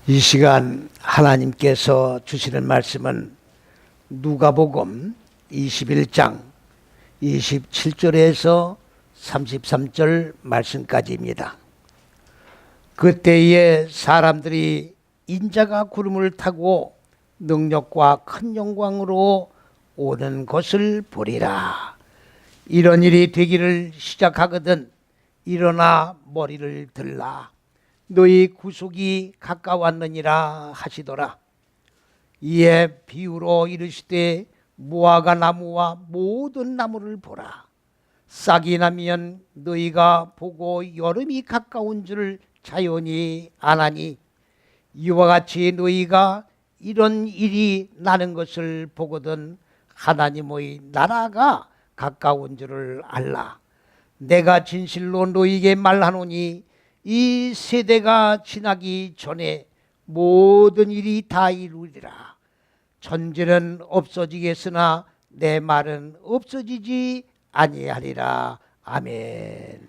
이 시간 하나님께서 주시는 말씀은 누가복음 21장 27절에서 33절 말씀까지입니다. 그때에 사람들이 인자가 구름을 타고 능력과 큰 영광으로 오는 것을 보리라. 이런 일이 되기를 시작하거든 일어나 머리를 들라. 너희 구속이 가까웠느니라 하시더라. 이에 비유로 이르시되 무화과 나무와 모든 나무를 보라. 싹이 나면 너희가 보고 여름이 가까운 줄 자연히 아나니 이와 같이 너희가 이런 일이 나는 것을 보거든 하나님의 나라가 가까운 줄을 알라. 내가 진실로 너희에게 말하노니 이 세대가 지나기 전에 모든 일이 다 이루리라. 천지는 없어지겠으나 내 말은 없어지지 아니하리라. 아멘.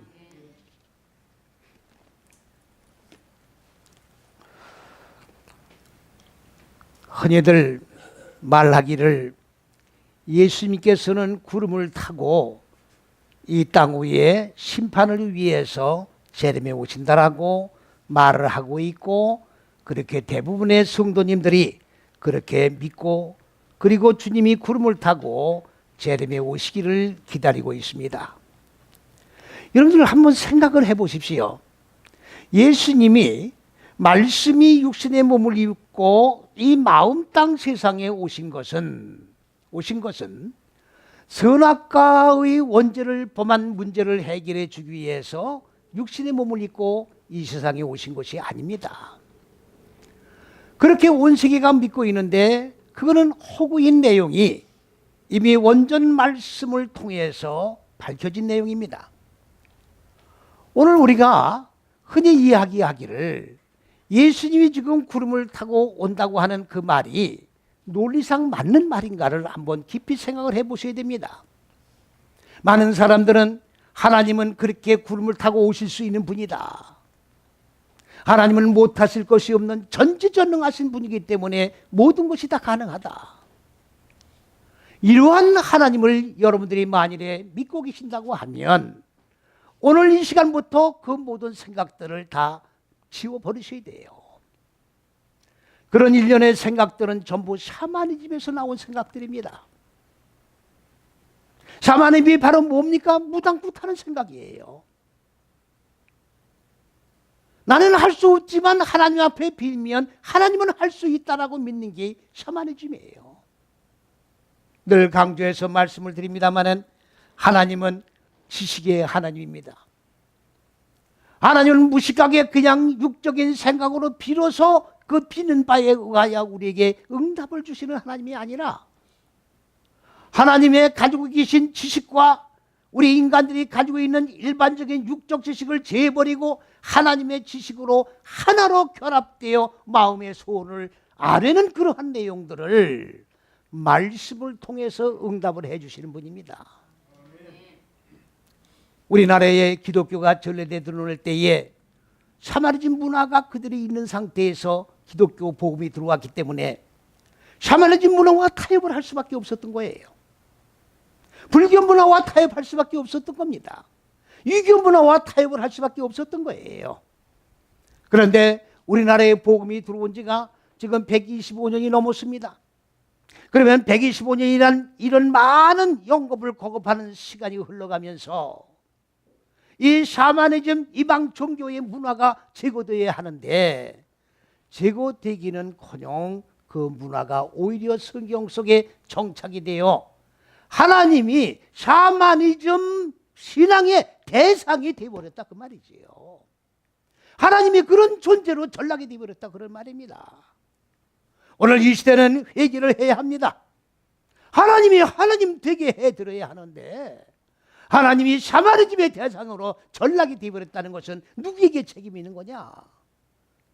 흔히들 말하기를 예수님께서는 구름을 타고 이 땅 위에 심판을 위해서 재림에 오신다라고 말을 하고 있고, 그렇게 대부분의 성도님들이 그렇게 믿고, 그리고 주님이 구름을 타고 재림에 오시기를 기다리고 있습니다. 여러분들 한번 생각을 해보십시오. 예수님이 말씀이 육신의 몸을 입고 이 마음 땅 세상에 오신 것은 선악과의 원죄를 범한 문제를 해결해 주기 위해서 육신의 몸을 입고 이 세상에 오신 것이 아닙니다. 그렇게 온 세계가 믿고 있는데 그거는 허구인 내용이 이미 원전 말씀을 통해서 밝혀진 내용입니다. 오늘 우리가 흔히 이야기하기를 예수님이 지금 구름을 타고 온다고 하는 그 말이 논리상 맞는 말인가를 한번 깊이 생각을 해보셔야 됩니다. 많은 사람들은 하나님은 그렇게 구름을 타고 오실 수 있는 분이다. 하나님은 못하실 것이 없는 전지전능하신 분이기 때문에 모든 것이 다 가능하다. 이러한 하나님을 여러분들이 만일에 믿고 계신다고 하면 오늘 이 시간부터 그 모든 생각들을 다 지워버리셔야 돼요. 그런 일련의 생각들은 전부 샤머니즘에서 나온 생각들입니다. 샤머니즘이 바로 뭡니까? 무당부타는 생각이에요. 나는 할 수 없지만 하나님 앞에 빌면 하나님은 할 수 있다라고 믿는 게 샤머니즘이에요. 늘 강조해서 말씀을 드립니다마는 하나님은 지식의 하나님입니다. 하나님은 무식하게 그냥 육적인 생각으로 빌어서 그 비는 바에 의하여 우리에게 응답을 주시는 하나님이 아니라 하나님의 가지고 계신 지식과 우리 인간들이 가지고 있는 일반적인 육적 지식을 제버리고 하나님의 지식으로 하나로 결합되어 마음의 소원을 아뢰는 그러한 내용들을 말씀을 통해서 응답을 해주시는 분입니다. 우리나라의 기독교가 전래대 들어올 때에 샤머니즘 문화가 그들이 있는 상태에서 기독교 복음이 들어왔기 때문에 샤머니즘 문화와 타협을 할 수밖에 없었던 거예요. 불교 문화와 타협할 수밖에 없었던 겁니다. 유교 문화와 타협을 할 수밖에 없었던 거예요. 그런데 우리나라의 복음이 들어온 지가 지금 125년이 넘었습니다. 그러면 125년이란 이런 많은 영겁을 거듭하는 시간이 흘러가면서 이 샤머니즘 이방 종교의 문화가 제거되어야 하는데 제거되기는커녕 그 문화가 오히려 성경 속에 정착이 되어 하나님이 샤머니즘 신앙의 대상이 되어버렸다 그 말이지요. 하나님이 그런 존재로 전락이 되어버렸다 그런 말입니다. 오늘 이 시대는 회개를 해야 합니다. 하나님이 하나님 되게 해드려야 하는데 하나님이 샤머니즘의 대상으로 전락이 되어버렸다는 것은 누구에게 책임이 있는 거냐?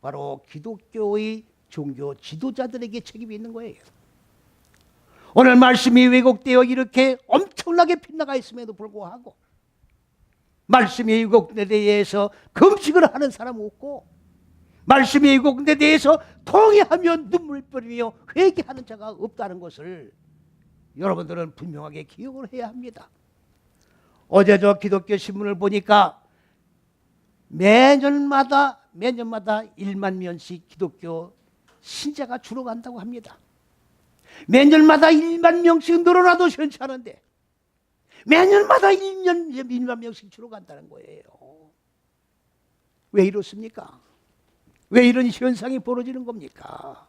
바로 기독교의 종교 지도자들에게 책임이 있는 거예요. 오늘 말씀이 왜곡되어 이렇게 엄청나게 빗나가 있음에도 불구하고 말씀이 왜곡에 대해서 금식을 하는 사람 없고 말씀의 왜곡에 대해서 통회하며 눈물 뿌리며 회개하는 자가 없다는 것을 여러분들은 분명하게 기억을 해야 합니다. 어제 저 기독교 신문을 보니까 매년마다 1만 명씩 기독교 신자가 줄어간다고 합니다. 매년마다 1만 명씩 늘어나도 괜찮은데 매년마다 1만 명씩 줄어간다는 거예요. 왜 이렇습니까? 왜 이런 현상이 벌어지는 겁니까?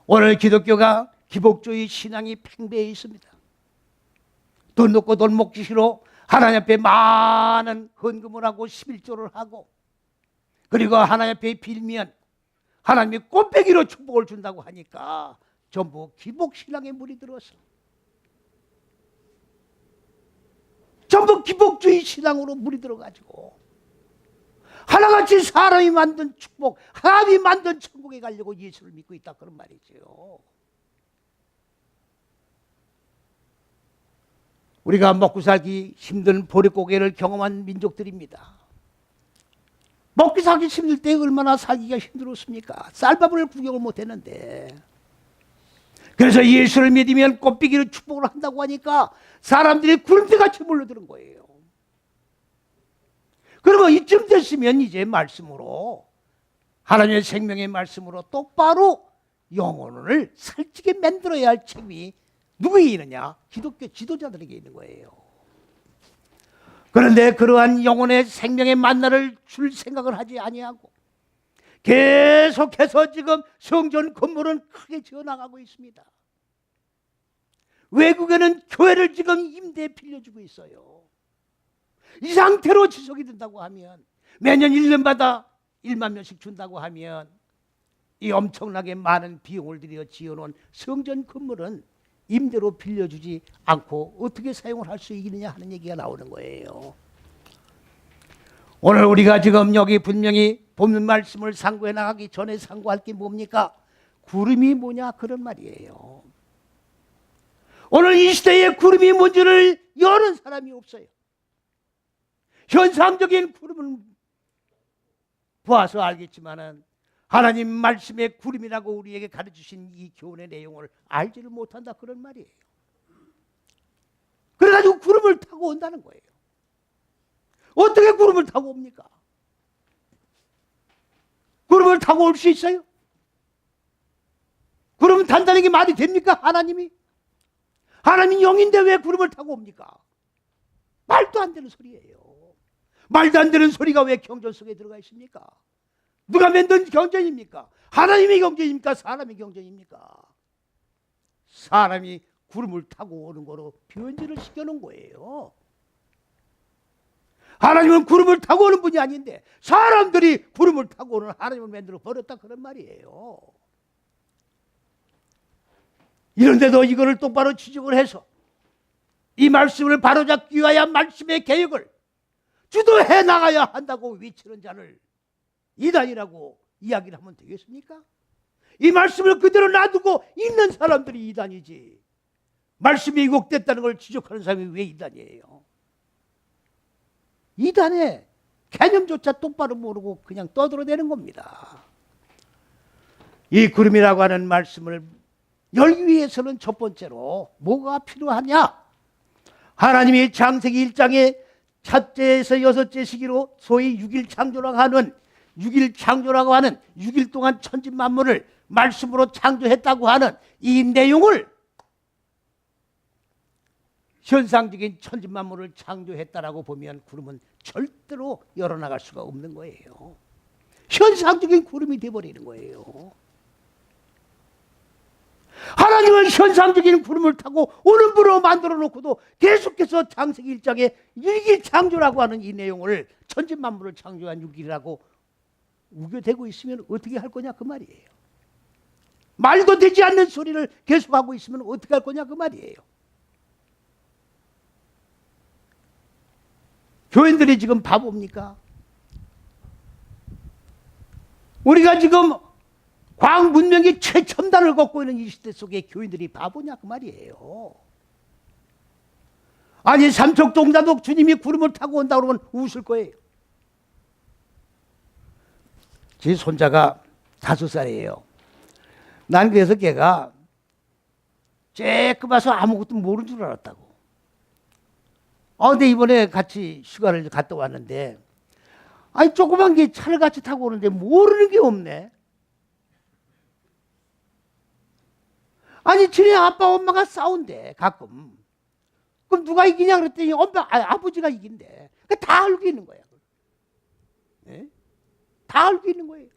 오늘 기독교가 기복주의 신앙이 팽배해 있습니다. 돈 놓고 돈 먹기 싫어 하나님 앞에 많은 헌금을 하고 11조를 하고, 그리고 하나님 앞에 빌면 하나님이 꽃배기로 축복을 준다고 하니까 전부 기복신앙에 물이 들어서 전부 기복주의 신앙으로 물이 들어가지고 하나같이 사람이 만든 축복, 하나님이 만든 천국에 가려고 예수를 믿고 있다, 그런 말이죠. 우리가 먹고 살기 힘든 보릿고개를 경험한 민족들입니다. 먹고 살기 힘들 때 얼마나 살기가 힘들었습니까? 쌀밥을 구경을 못했는데. 그래서 예수를 믿으면 꽃비기로 축복을 한다고 하니까 사람들이 구름대같이 몰려드는 거예요. 그러면 이쯤 됐으면 이제 말씀으로, 하나님의 생명의 말씀으로 똑바로 영혼을 살찌게 만들어야 할 책임이 누구에게 있느냐? 기독교 지도자들에게 있는 거예요. 그런데 그러한 영혼의 생명의 만나를 줄 생각을 하지 아니하고 계속해서 지금 성전 건물은 크게 지어나가고 있습니다. 외국에는 교회를 지금 임대에 빌려주고 있어요. 이 상태로 지속이 된다고 하면, 매년 1년마다 1만 명씩 준다고 하면 이 엄청나게 많은 비용을 들여 지어놓은 성전 건물은 임대로 빌려주지 않고 어떻게 사용을 할 수 있느냐 하는 얘기가 나오는 거예요. 오늘 우리가 지금 여기 분명히 본문 말씀을 상고해 나가기 전에 상고할 게 뭡니까? 구름이 뭐냐, 그런 말이에요. 오늘 이 시대에 구름이 뭔지를 여는 사람이 없어요. 현상적인 구름을 보아서 알겠지만은 하나님 말씀의 구름이라고 우리에게 가르치신 이 교훈의 내용을 알지를 못한다, 그런 말이에요. 그래가지고 구름을 타고 온다는 거예요. 어떻게 구름을 타고 옵니까? 구름을 타고 올 수 있어요? 구름 탄다는 게 말이 됩니까? 하나님이 영인데 왜 구름을 타고 옵니까? 말도 안 되는 소리예요. 말도 안 되는 소리가 왜 경전 속에 들어가 있습니까? 누가 만든 경전입니까? 하나님의 경전입니까? 사람의 경전입니까? 사람이 구름을 타고 오는 거로 변질을 시켜놓은 거예요. 하나님은 구름을 타고 오는 분이 아닌데 사람들이 구름을 타고 오는 하나님을 만들어 버렸다, 그런 말이에요. 이런데도 이거를 똑바로 지적을 해서 이 말씀을 바로잡기 위하여 말씀의 개혁을 주도해 나가야 한다고 외치는 자를 이단이라고 이야기를 하면 되겠습니까? 이 말씀을 그대로 놔두고 있는 사람들이 이단이지, 말씀이 왜곡됐다는 걸 지적하는 사람이 왜 이단이에요? 이단의 개념조차 똑바로 모르고 그냥 떠들어대는 겁니다. 이 구름이라고 하는 말씀을 열기 위해서는 첫 번째로 뭐가 필요하냐? 하나님이 창세기 1장에 첫째에서 여섯째 시기로 소위 6일 창조라고 하는 6일 동안 천지만물을 말씀으로 창조했다고 하는 이 내용을, 현상적인 천지만물을 창조했다라고 보면 구름은 절대로 열어나갈 수가 없는 거예요. 현상적인 구름이 되어버리는 거예요. 하나님은 현상적인 구름을 타고 오는 분으로 만들어 놓고도 계속해서 창세기 1장에 6일 창조라고 하는 이 내용을, 천지만물을 창조한 6일이라고 우겨대고 있으면 어떻게 할 거냐, 그 말이에요. 말도 되지 않는 소리를 계속하고 있으면 어떻게 할 거냐, 그 말이에요. 교인들이 지금 바보입니까? 우리가 지금 과학 문명의 최첨단을 걷고 있는 이 시대 속에 교인들이 바보냐, 그 말이에요. 아니, 삼척동자도 주님이 구름을 타고 온다 그러면 웃을 거예요. 제 손자가 5살이에요. 난 그래서 걔가 쬐끔해서 아무것도 모르는 줄 알았다고. 근데 이번에 같이 휴가를 갔다 왔는데, 아니, 조그만 게 차를 같이 타고 오는데 모르는 게 없네. 아니, 지네 아빠, 엄마가 싸운대, 가끔. 그럼 누가 이기냐 그랬더니 아버지가 이긴대. 다 알고 있는 거야. 네? 다 알고 있는 거예요.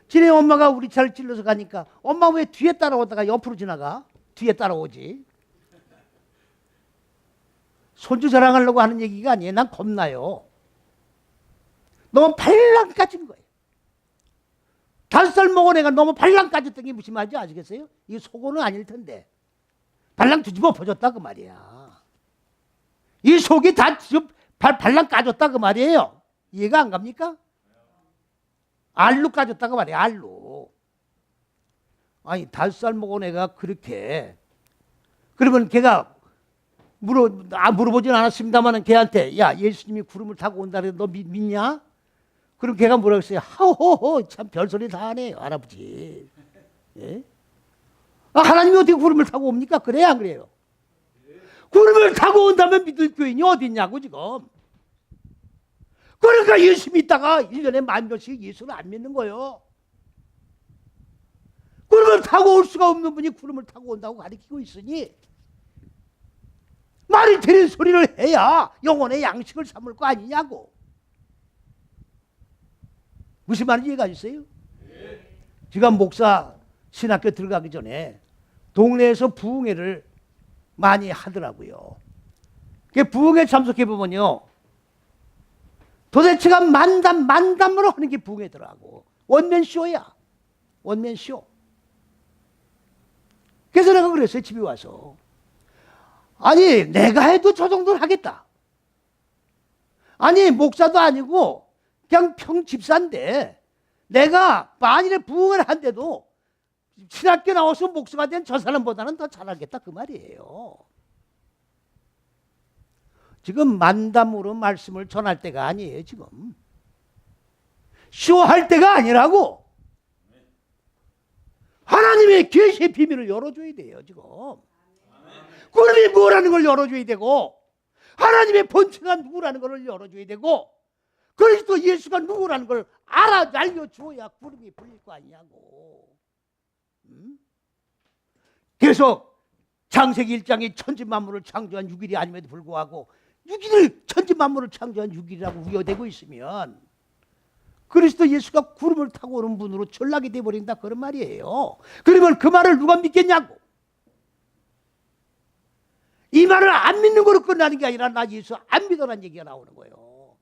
지네 엄마가 우리 차를 찔러서 가니까 엄마 왜 뒤에 따라오다가 옆으로 지나가? 뒤에 따라오지. 손주 자랑하려고 하는 얘기가 아니에요. 난 겁나요. 너무 발랑 까진 거예요. 5살 먹은 애가 너무 발랑 까졌던 게 무슨 말인지 아시겠어요? 이게 속어는 아닐 텐데 발랑 뒤집어 퍼졌다 그 말이야. 이 속이 다 발랑 까졌다 그 말이에요. 이해가 안 갑니까? 알로 까졌다 그 말이야. 알로. 아니 5살 먹은 애가 그렇게, 그러면 걔가 물어보진 않았습니다만은 걔한테, 야, 예수님이 구름을 타고 온다 그래도 너 믿냐? 그럼 걔가 뭐라고 했어요? 하호호, 참 별소리 다 하네요, 할아버지. 예? 하나님이 어떻게 구름을 타고 옵니까? 그래요, 안 그래요? 구름을 타고 온다면 믿을 교인이 어디 있냐고, 지금. 그러니까 예수 믿다가 1년에 10,000명씩 예수를 안 믿는 거예요. 구름을 타고 올 수가 없는 분이 구름을 타고 온다고 가르치고 있으니 말이 되는 소리를 해야 영혼의 양식을 삼을 거 아니냐고. 무슨 말인지 이해가 있어요? 제가 목사 신학교 들어가기 전에 동네에서 부흥회를 많이 하더라고요. 그 부흥회 참석해 보면요, 도대체가 만담으로 하는 게 부흥회더라고. 원맨쇼야. 원맨쇼. 그래서 내가 그랬어요, 집에 와서. 아니, 내가 해도 저 정도는 하겠다. 아니, 목사도 아니고 그냥 평집사인데 내가 만일에 부흥을 한데도 신학교 나와서 목사가 된 저 사람보다는 더 잘하겠다 그 말이에요. 지금 만담으로 말씀을 전할 때가 아니에요. 지금 쇼할 때가 아니라고. 하나님의 계시의 비밀을 열어줘야 돼요. 지금 구름이 뭐라는 걸 열어줘야 되고, 하나님의 본체가 누구라는 걸 열어줘야 되고, 그리스도 예수가 누구라는 걸 알려주어야 구름이 풀릴 거 아니냐고. 그래서 창세기 1장이 천지만물을 창조한 6일이 아님에도 불구하고 6일을 천지만물을 창조한 6일이라고 우겨대고 있으면 그리스도 예수가 구름을 타고 오는 분으로 전락이 돼버린다 그런 말이에요. 그러면 그 말을 누가 믿겠냐고. 이 말을 안 믿는 거로 끝나는 게 아니라 나 예수 안 믿어라는 얘기가 나오는 거예요.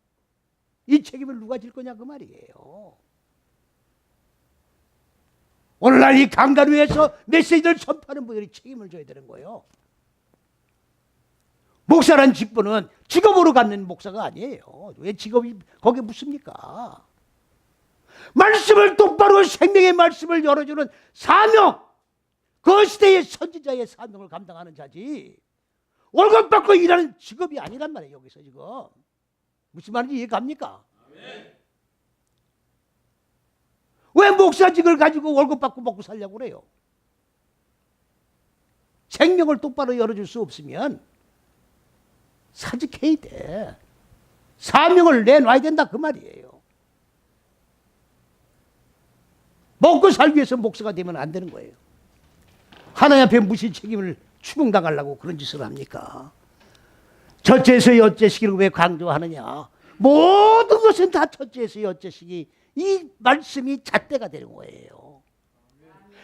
이 책임을 누가 질 거냐 그 말이에요. 오늘날 이 강가루에서 메시지를 전파하는 분들이 책임을 져야 되는 거예요. 목사란 직분은 직업으로 갖는 목사가 아니에요. 왜 직업이 거기에 묻습니까? 말씀을 똑바로 생명의 말씀을 열어주는 사명, 그 시대의 선지자의 사명을 감당하는 자지 월급 받고 일하는 직업이 아니란 말이에요. 여기서 지금 무슨 말인지 이해갑니까? 왜 목사직을 가지고 월급 받고 먹고 살려고 그래요? 생명을 똑바로 열어줄 수 없으면 사직해야 돼. 사명을 내놔야 된다 그 말이에요. 먹고 살기 위해서 목사가 되면 안 되는 거예요. 하나님 앞에 무슨 책임을 추궁당하려고 그런 짓을 합니까? 첫째에서 여째시기를 왜 강조하느냐? 모든 것은 다 첫째에서 여째시기, 이 말씀이 잣대가 되는 거예요.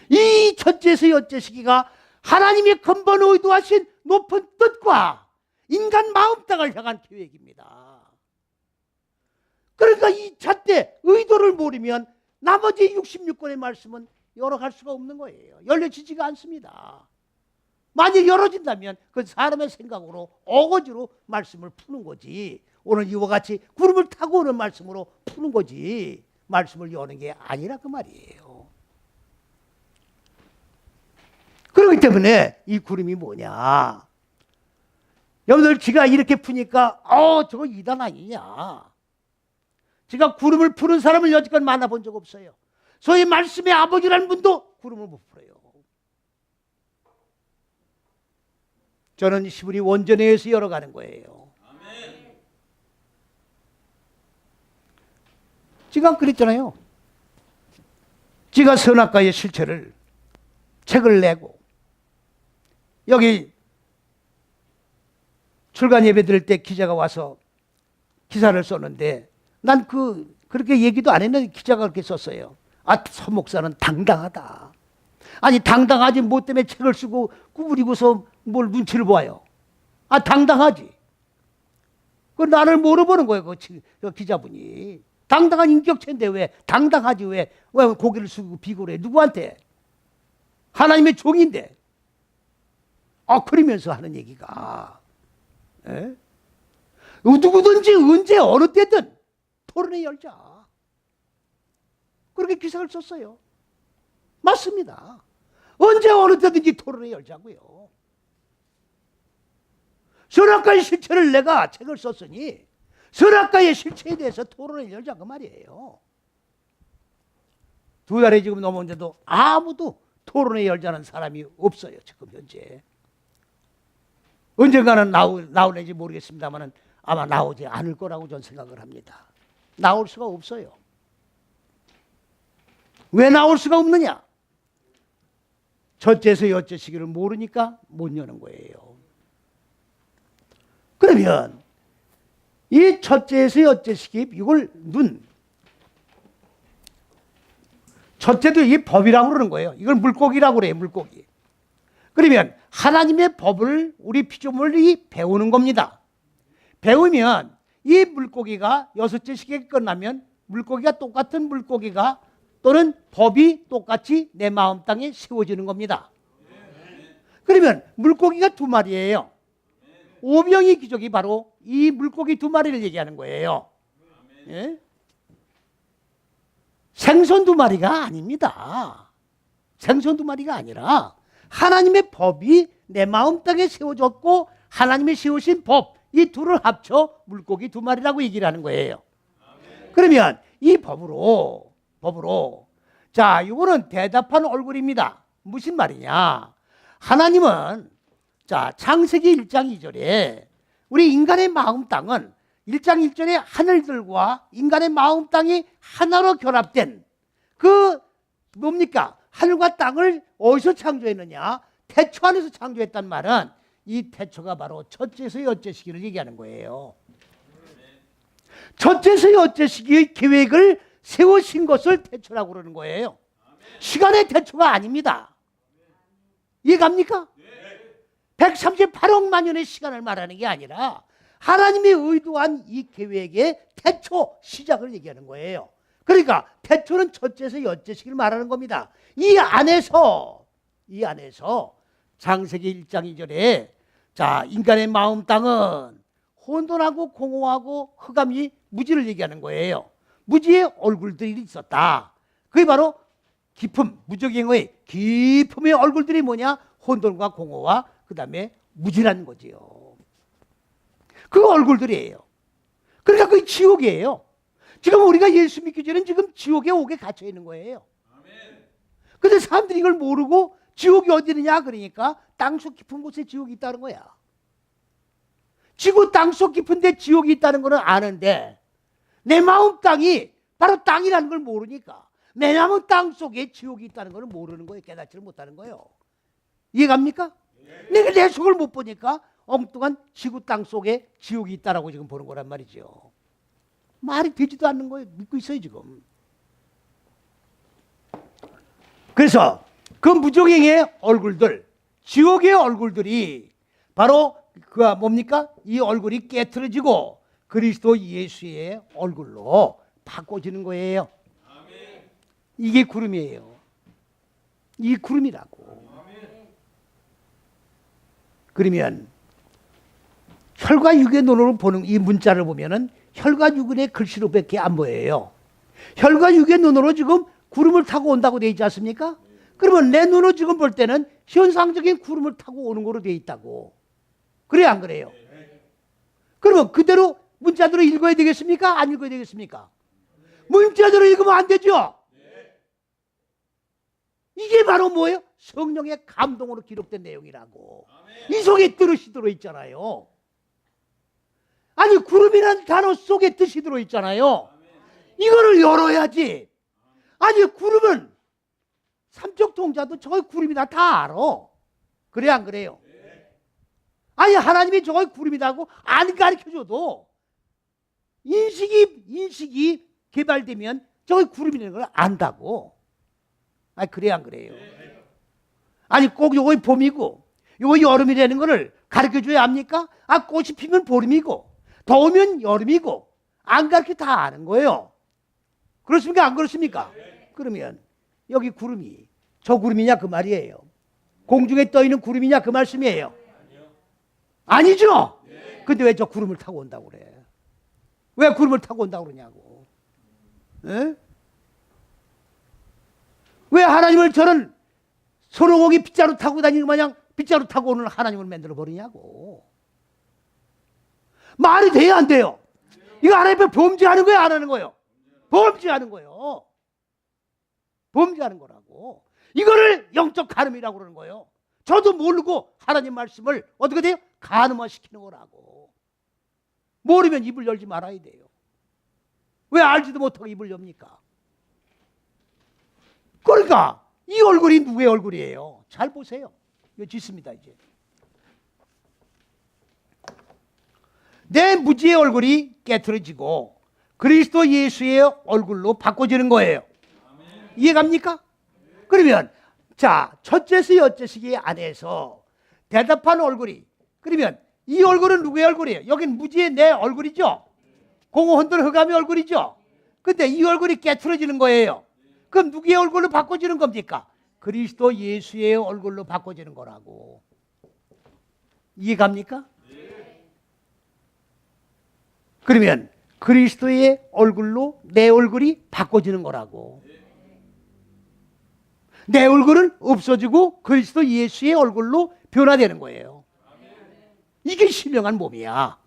이 첫째에서 여째시기가 하나님의 근본 의도하신 높은 뜻과 인간 마음땅을 향한 계획입니다. 그러니까 이 잣대 의도를 모르면 나머지 66권의 말씀은 열어갈 수가 없는 거예요. 열려지지가 않습니다. 만약 열어진다면 그 사람의 생각으로 어거지로 말씀을 푸는 거지, 오늘 이와 같이 구름을 타고 오는 말씀으로 푸는 거지 말씀을 여는 게 아니라 그 말이에요. 그렇기 때문에 이 구름이 뭐냐, 여러분들 제가 이렇게 푸니까 저거 이단 아니냐, 제가 구름을 푸는 사람을 여지껏 만나본 적 없어요. 소위 말씀의 아버지라는 분도 구름을 못 풀어요. 저는 시분이 원전에 의해서 열어가는 거예요. 제가 그랬잖아요. 제가 선악과의 실체를 책을 내고 여기 출간 예배 드릴 때 기자가 와서 기사를 썼는데 난 그렇게 얘기도 안 했는데 기자가 그렇게 썼어요. 아, 서 목사는 당당하다. 아니 당당하지 뭐 때문에 책을 쓰고 구부리고서 뭘 눈치를 보아요. 아, 당당하지. 그 나를 물어보는 거예요. 그 기자분이. 당당한 인격체인데 왜 당당하지 왜 고개를 숙이고 비굴 해. 누구한테? 하나님의 종인데. 아, 그러면서 하는 얘기가 에? 누구든지 언제 어느 때든 토론회 열자. 그렇게 기사를 썼어요. 맞습니다. 언제 어느 때든지 토론회 열자고요. 선악과의 실체를 내가 책을 썼으니 선악과의 실체에 대해서 토론을 열자 그 말이에요. 2달이 지금 넘었는데도 아무도 토론회 열자는 사람이 없어요. 지금 현재. 언젠가는 나올는지 모르겠습니다만 아마 나오지 않을 거라고 저는 생각을 합니다. 나올 수가 없어요. 왜 나올 수가 없느냐? 첫째에서 여째 시기를 모르니까 못 여는 거예요. 그러면 이 첫째에서 여째 시기 이걸 첫째도 이 법이라고 그러는 거예요. 이걸 물고기라고 그래요. 물고기. 그러면 하나님의 법을 우리 피조물이 배우는 겁니다. 배우면 이 물고기가 여섯째 시기가 끝나면 물고기가 똑같은 물고기가 또는 법이 똑같이 내 마음 땅에 세워지는 겁니다. 그러면 물고기가 2마리예요. 오병이 기적이 바로 이 물고기 2마리를 얘기하는 거예요. 예? 생선 2마리가 아닙니다. 생선 2마리가 아니라 하나님의 법이 내 마음 땅에 세워졌고 하나님이 세우신 법, 이 둘을 합쳐 물고기 2마리라고 얘기를 하는 거예요. 그러면 이 법으로 자, 이거는 대답한 얼굴입니다. 무슨 말이냐? 하나님은 자, 창세기 1장 2절에 우리 인간의 마음 땅은 1장 1절에 하늘들과 인간의 마음 땅이 하나로 결합된 그 뭡니까? 하늘과 땅을 어디서 창조했느냐? 태초 안에서 창조했단 말은 이 태초가 바로 첫째에서 여째 시기를 얘기하는 거예요. 첫째에서 여째 시기의 계획을 세우신 것을 태초라고 그러는 거예요. 시간의 태초가 아닙니다. 이해갑니까? 138억만 년의 시간을 말하는 게 아니라 하나님이 의도한 이 계획의 태초, 시작을 얘기하는 거예요. 그러니까 태초는 첫째에서 여째 시기를 말하는 겁니다. 이 안에서 창세기 1장 2절에 자, 인간의 마음 땅은 혼돈하고 공허하고 흑암이 무지를 얘기하는 거예요. 무지의 얼굴들이 있었다. 그게 바로 깊음, 무적행의 깊음의 얼굴들이 뭐냐? 혼돈과 공허와 그 다음에 무지라는 거지요. 그 얼굴들이에요. 그러니까 그게 지옥이에요. 지금 우리가 예수 믿기 전에는 지금 지옥에 오게 갇혀 있는 거예요. 그런데 사람들이 이걸 모르고 지옥이 어디 있느냐 그러니까 땅속 깊은 곳에 지옥이 있다는 거야. 지구 땅속 깊은 데 지옥이 있다는 거는 아는데 내 마음 땅이 바로 땅이라는 걸 모르니까 내 마음 땅 속에 지옥이 있다는 걸 모르는 거예요. 깨닫지를 못하는 거예요. 이해갑니까? 내가 내 속을 못 보니까 엉뚱한 지구 땅 속에 지옥이 있다라고 지금 보는 거란 말이죠. 말이 되지도 않는 거예요. 믿고 있어요 지금. 그래서 그 무적행의 얼굴들, 지옥의 얼굴들이 바로 그 뭡니까? 이 얼굴이 깨트려지고 그리스도 예수의 얼굴로 바꿔지는 거예요. 이게 구름이에요. 이 구름이라고. 그러면 혈과 육의 눈으로 보는 이 문자를 보면은 혈과 육의 글씨로밖에 안 보여요. 혈과 육의 눈으로 지금 구름을 타고 온다고 되어 있지 않습니까? 그러면 내 눈으로 지금 볼 때는 현상적인 구름을 타고 오는 거로 되어 있다고. 그래요, 안 그래요? 그러면 그대로 문자대로 읽어야 되겠습니까? 안 읽어야 되겠습니까? 문자대로 읽으면 안 되죠? 이게 바로 뭐예요? 성령의 감동으로 기록된 내용이라고. 이 속에 뜻이 들어있잖아요. 아니 구름이라는 단어 속에 뜻이 들어있잖아요. 이거를 열어야지. 아니 구름은 삼척 동자도 저거 구름이다 다 알아. 그래 안 그래요? 아니 하나님이 저거 구름이다고 안 가르쳐줘도 인식이 개발되면 저거 구름이라는 걸 안다고. 아니 그래 안 그래요? 아니 꼭 요거 봄이고 요거 여름이라는 거를 가르쳐줘야 합니까? 아 꽃이 피면 봄이고 더우면 여름이고 안 가르쳐 다 아는 거예요. 그렇습니까? 안 그렇습니까? 그러면 여기 구름이 저 구름이냐 그 말이에요. 공중에 떠있는 구름이냐 그 말씀이에요. 아니죠? 근데 왜 저 구름을 타고 온다고 그래? 왜 구름을 타고 온다고 그러냐고. 에? 왜 하나님을 저런 손오공이 빗자루 타고 다니는 마냥 빗자루 타고 오는 하나님을 만들어 버리냐고. 말이 돼야 안 돼요? 이거 하나님 앞에 범죄하는 거예요, 안 하는 거예요? 범죄하는 거예요. 범죄하는 거라고. 이거를 영적 간음이라고 그러는 거예요. 저도 모르고 하나님 말씀을 어떻게 돼요? 간음화시키는 거라고. 모르면 입을 열지 말아야 돼요. 왜 알지도 못하고 입을 엽니까? 그러니까 이 얼굴이 누구의 얼굴이에요? 잘 보세요. 이거 짓습니다 이제. 내 무지의 얼굴이 깨트려지고 그리스도 예수의 얼굴로 바꿔지는 거예요. 이해갑니까? 그러면 자 첫째서 여째시기 안에서 대답한 얼굴이, 그러면 이 얼굴은 누구의 얼굴이에요? 여긴 무지의 내 얼굴이죠. 공허 혼돈 흑암의 얼굴이죠. 근데 이 얼굴이 깨트려지는 거예요. 그럼 누구의 얼굴로 바꿔지는 겁니까? 그리스도 예수의 얼굴로 바꿔지는 거라고. 이해갑니까? 그러면 그리스도의 얼굴로 내 얼굴이 바꿔지는 거라고. 내 얼굴은 없어지고 그리스도 예수의 얼굴로 변화되는 거예요. 이게 신령한 몸이야.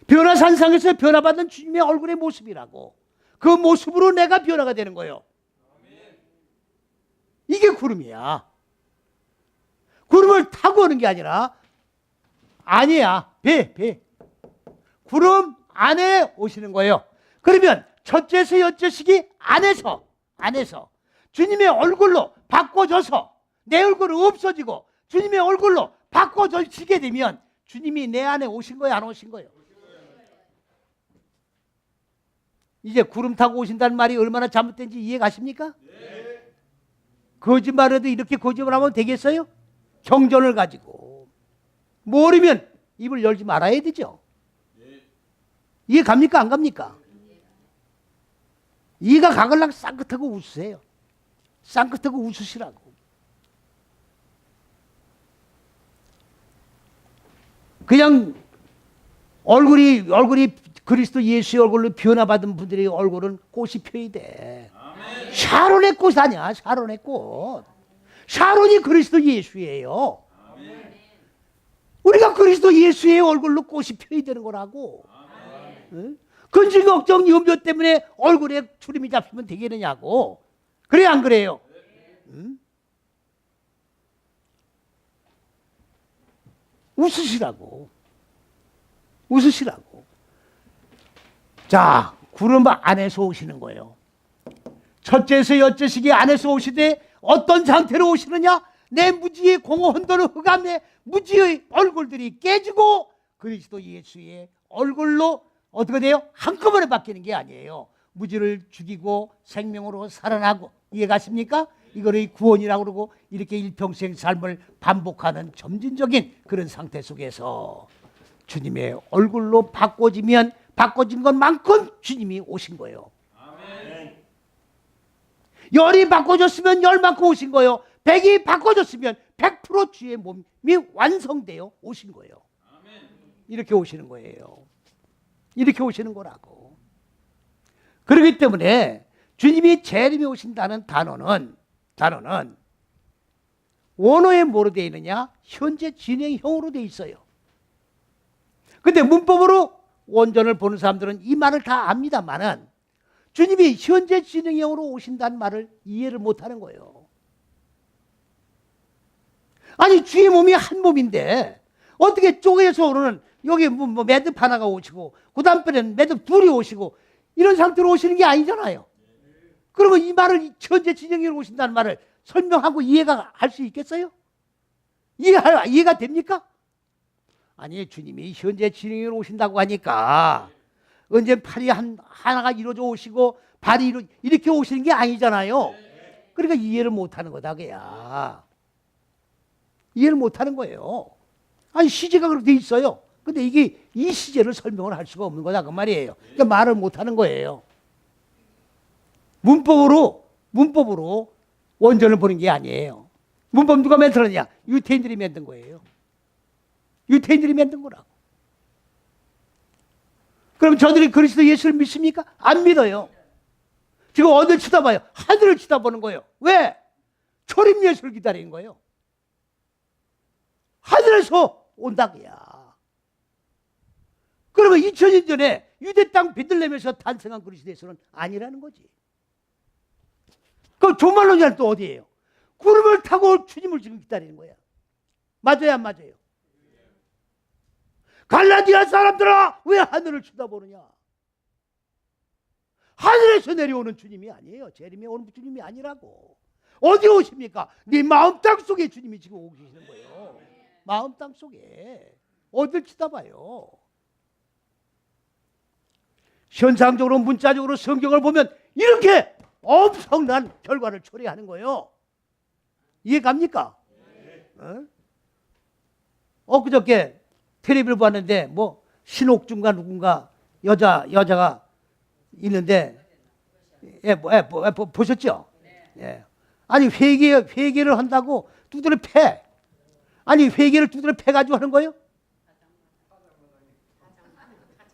변화산상에서 변화받는 주님의 얼굴의 모습이라고. 그 모습으로 내가 변화가 되는 거예요. 이게 구름이야. 구름을 타고 오는 게 아니라 아니야. 배. 구름 안에 오시는 거예요. 그러면 첫째서 여째시기 안에서 주님의 얼굴로 바꿔줘서 내 얼굴은 없어지고 주님의 얼굴로 바꿔지게 되면 주님이 내 안에 오신 거예요, 안 오신 거예요? 이제 구름 타고 오신다는 말이 얼마나 잘못된지 이해 가십니까? 네. 거짓말해도 이렇게 거짓말하면 되겠어요? 경전을 가지고 모르면 입을 열지 말아야 되죠. 네. 이해 갑니까? 안 갑니까? 네. 이해가 가걸랑 쌍긋하고 웃으세요. 쌍긋하고 웃으시라고. 그냥 얼굴이 그리스도 예수의 얼굴로 변화받은 분들의 얼굴은 꽃이 펴야 돼. 아멘. 샤론의 꽃 아니야. 샤론의 꽃. 샤론이 그리스도 예수예요. 아멘. 우리가 그리스도 예수의 얼굴로 꽃이 펴야 되는 거라고. 응? 근심 걱정 염려 때문에 얼굴에 주름이 잡히면 되겠느냐고. 그래 안 그래요? 응? 웃으시라고. 자, 구름 안에서 오시는 거예요. 첫째에서 여째시기 안에서 오시되 어떤 상태로 오시느냐? 내 무지의 공허 혼돈의 흑암에 무지의 얼굴들이 깨지고 그리스도 예수의 얼굴로 어떻게 돼요? 한꺼번에 바뀌는 게 아니에요. 무지를 죽이고 생명으로 살아나고. 이해가십니까? 이거를 구원이라고 그러고 이렇게 일평생 삶을 반복하는 점진적인 그런 상태 속에서 주님의 얼굴로 바꿔진 것만큼 주님이 오신 거예요. 아멘. 열이 바꿔졌으면 열만큼 오신 거예요. 100이 바꿔졌으면 100% 주의 몸이 완성되어 오신 거예요. 아멘. 이렇게 오시는 거예요. 이렇게 오시는 거라고. 그렇기 때문에 주님이 재림에 오신다는 단어는 원어에 뭐로 되어 있느냐? 현재 진행형으로 되어 있어요. 근데 문법으로 원전을 보는 사람들은 이 말을 다 압니다만은 주님이 현재 진행형으로 오신다는 말을 이해를 못하는 거예요. 아니 주의 몸이 한 몸인데 어떻게 쪼개서 오는 여기 뭐 매듭 하나가 오시고 그 다음번에는 매듭 둘이 오시고 이런 상태로 오시는 게 아니잖아요. 그러면 이 말을 현재 진행형으로 오신다는 말을 설명하고 이해가 할 수 있겠어요? 이해가 됩니까? 아니 주님이 현재 진행형으로 오신다고 하니까 언제 팔이 하나가 이루어져 오시고 발이 이렇게 오시는 게 아니잖아요. 그러니까 이해를 못하는 거다 그야. 이해를 못하는 거예요. 아니 시제가 그렇게 돼 있어요. 근데 이게 이 시제를 설명을 할 수가 없는 거다 그 말이에요. 그러니까 말을 못하는 거예요. 문법으로 원전을 보는 게 아니에요. 문법 누가 만들었냐? 유태인들이 만든 거예요. 유태인들이 만든 거라고. 그럼 저들이 그리스도 예수를 믿습니까? 안 믿어요. 지금 어딜 쳐다봐요? 하늘을 쳐다보는 거예요. 왜? 초림 예수를 기다리는 거예요. 하늘에서 온다고야. 그러면 2000년 전에 유대 땅 베들레헴에서 탄생한 그리스도 예수는 아니라는 거지. 그 종말론자는 또 어디예요? 구름을 타고 주님을 지금 기다리는 거야. 맞아요, 안 맞아요? 갈라디아 사람들아, 왜 하늘을 쳐다보느냐? 하늘에서 내려오는 주님이 아니에요. 재림에 오는 주님이 아니라고. 어디 오십니까? 네 마음 땅 속에 주님이 지금 오고 계시는 거예요. 마음 땅 속에. 어딜 쳐다봐요? 현상적으로 문자적으로 성경을 보면 이렇게 엄청난 결과를 초래하는 거예요. 이해 갑니까? 그저께 텔레비를 봤는데 뭐 신옥중가 누군가 여자가 있는데 보셨죠? 예. 아니 회개를 한다고 두드려 패. 아니 회개를 두드려 패가지고 하는 거예요?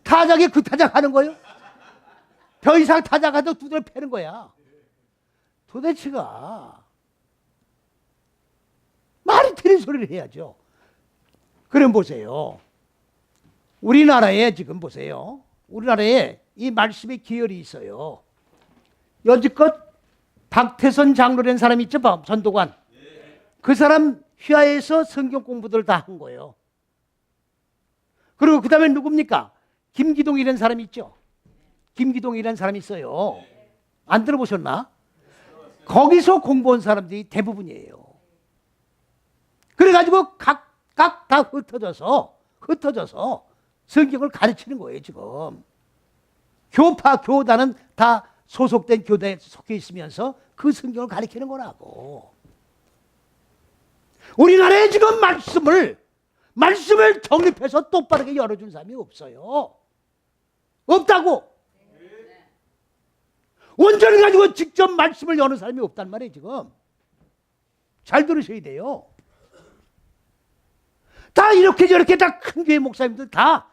타작에 그 타작 하는 거예요? 더 이상 타작하도 두드려 패는 거야. 도대체가 말이 틀린 소리를 해야죠. 그럼 보세요. 우리나라에 지금 보세요. 우리나라에 이 말씀의 기열이 있어요. 여지껏 박태선 장로라는 사람이 있죠, 전도관. 그 사람 휘하에서 성경 공부들을 다 한 거예요. 그리고 그 다음에 누굽니까? 김기동이라는 사람이 있죠. 김기동이라는 사람이 있어요. 안 들어보셨나? 거기서 공부한 사람들이 대부분이에요. 그래가지고 각각 다 흩어져서 성경을 가르치는 거예요, 지금. 교단은 다 소속된 교대에 속해 있으면서 그 성경을 가르치는 거라고. 우리나라에 지금 말씀을 정립해서 똑바르게 열어준 사람이 없어요. 없다고. 원전을 가지고 직접 말씀을 여는 사람이 없단 말이에요, 지금. 잘 들으셔야 돼요. 다 이렇게 저렇게 다 큰 교회 목사님들 다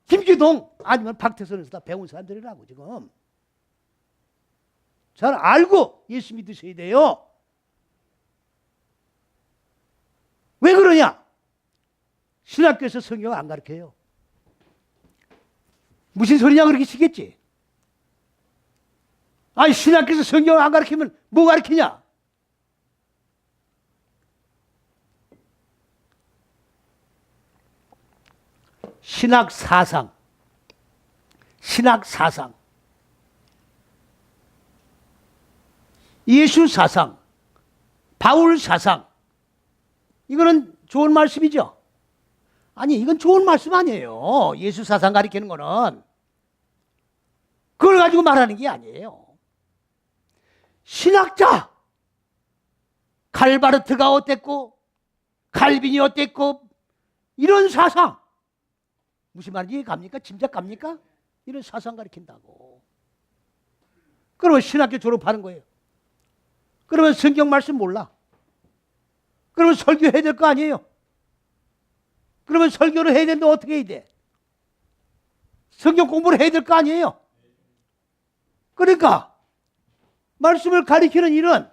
김기동 아니면 박태선에서 다 배운 사람들이라고 지금. 잘 알고 예수 믿으셔야 돼요. 왜 그러냐? 신학교에서 성경 안 가르쳐요. 무슨 소리냐 그렇게 시겠지. 아니 신학교에서 성경 안 가르치면 뭐 가르치냐? 신학 사상, 예수 사상, 바울 사상, 이거는 좋은 말씀이죠? 아니, 이건 좋은 말씀 아니에요. 예수 사상 가리키는 거는. 그걸 가지고 말하는 게 아니에요. 신학자, 칼바르트가 어땠고, 칼빈이 어땠고, 이런 사상. 무슨 말인지 갑니까? 짐작 갑니까? 이런 사상 가리킨다고. 그러면 신학교 졸업하는 거예요. 그러면 성경 말씀 몰라. 그러면 설교해야 될 거 아니에요? 그러면 설교를 해야 되는데 어떻게 해야 돼? 성경 공부를 해야 될 거 아니에요? 그러니까 말씀을 가리키는 일은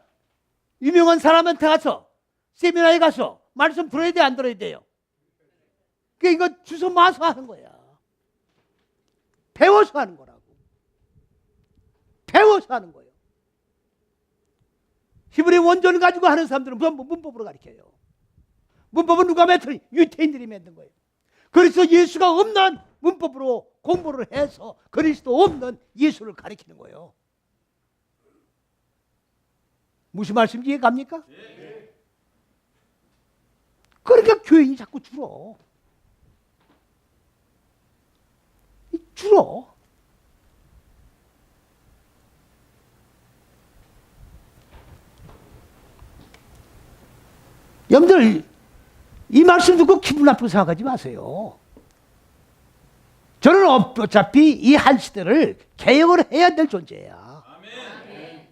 유명한 사람한테 가서 세미나에 가서 말씀 들어야 돼, 안 들어야 돼요? 그러니까 이거 주워 마서 하는 거야. 배워서 하는 거라고. 배워서 하는 거예요. 히브리 원전을 가지고 하는 사람들은 문법으로 가르쳐요. 문법은 누가 만들었니? 유태인들이 만든 거예요. 그래서 예수가 없는 문법으로 공부를 해서 그리스도 없는 예수를 가르치는 거예요. 무슨 말씀인지 이해갑니까? 그러니까 교인이 자꾸 줄어. 줄어. 여러분들 이 말씀 듣고 기분 나쁘게 생각하지 마세요. 저는 어차피 이 한 시대를 개혁을 해야 될 존재야. 아멘.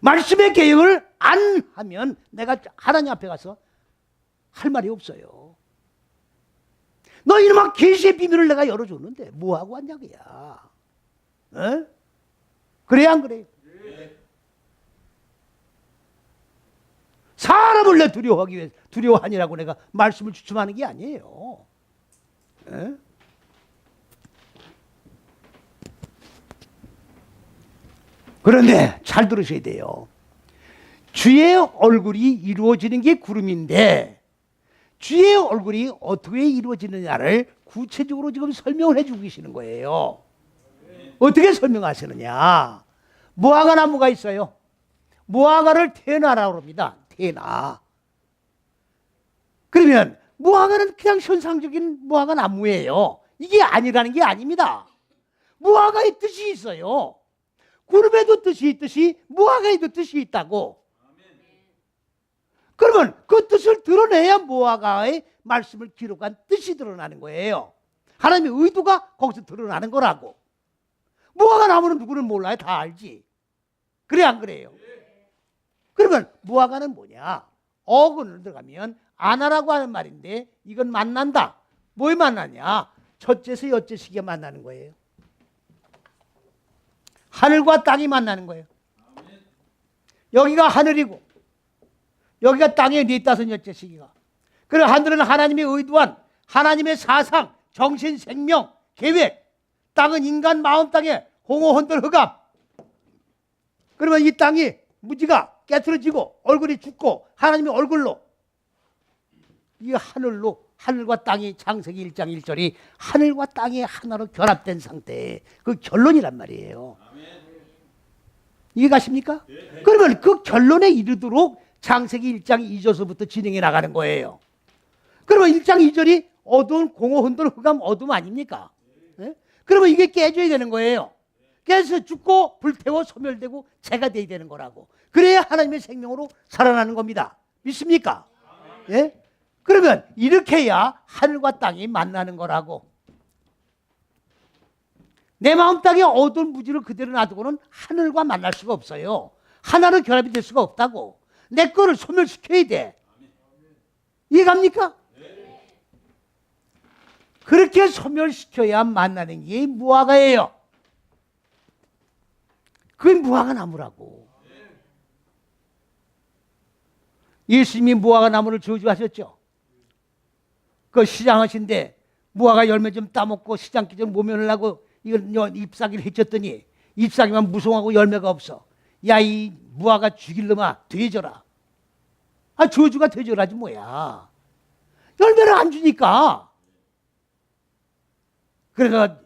말씀의 개혁을 안 하면 내가 하나님 앞에 가서 할 말이 없어요. 너 이놈아 계시의 비밀을 내가 열어줬는데 뭐하고 왔냐고야. 에? 그래야 안 그래요? 사람을 내 두려워하기 위해 두려워하니라고 내가 말씀을 주춤하는 게 아니에요. 에? 그런데 잘 들으셔야 돼요. 주의 얼굴이 이루어지는 게 구름인데 주의 얼굴이 어떻게 이루어지느냐를 구체적으로 지금 설명을 해주고 계시는 거예요. 어떻게 설명하시느냐. 무화과 나무가 있어요. 무화과를 테나라고 합니다. 테나. 그러면 무화과는 그냥 현상적인 무화과 나무예요. 이게 아니라는 게 아닙니다. 무화과의 뜻이 있어요. 구름에도 뜻이 있듯이 무화과에도 뜻이 있다고. 그러면 그 뜻을 드러내야 무화과의 말씀을 기록한 뜻이 드러나는 거예요. 하나님의 의도가 거기서 드러나는 거라고. 무화과 나무는 누구는 몰라요. 다 알지. 그래 안 그래요? 그러면 무화과는 뭐냐? 어근을 들어가면 아나라고 하는 말인데 이건 만난다. 뭐에 만나냐? 첫째서 여째시기가 만나는 거예요. 하늘과 땅이 만나는 거예요. 여기가 하늘이고 여기가 땅의 넷다섯 여째 시기가. 그리고 하늘은 하나님의 의도한 하나님의 사상, 정신, 생명, 계획. 땅은 인간 마음 땅에 홍호, 혼돈, 흑암. 그러면 이 땅이 무지가 깨트려지고 얼굴이 죽고 하나님의 얼굴로 이 하늘로 하늘과 땅이 창세기 1장 1절이 하늘과 땅이 하나로 결합된 상태의 그 결론이란 말이에요. 이해가십니까? 네. 그러면 그 결론에 이르도록 창세기 1장 2절서부터 진행해 나가는 거예요. 그러면 1장 2절이 어두운 공허 혼돈 흑암 어둠 아닙니까? 네? 그러면 이게 깨져야 되는 거예요. 깨서 죽고 불태워 소멸되고 재가 돼야 되는 거라고. 그래야 하나님의 생명으로 살아나는 겁니다. 믿습니까? 예? 그러면 이렇게 해야 하늘과 땅이 만나는 거라고. 내 마음 땅에 어두운 무지를 그대로 놔두고는 하늘과 만날 수가 없어요. 하나로 결합이 될 수가 없다고. 내 거를 소멸시켜야 돼. 이해갑니까? 그렇게 소멸시켜야 만나는 게 무화과예요. 그게 무화과 나무라고. 예수님이 무화과 나무를 저주하셨죠. 그 시장하신데 무화과 열매 좀 따먹고 시장기 좀 모면을 하고 이걸 잎사귀를 해쳤더니 잎사귀만 무성하고 열매가 없어. 야, 이 무화과 죽일 놈아 되져라. 아, 저주가 되져라지 뭐야. 열매를 안 주니까. 그래서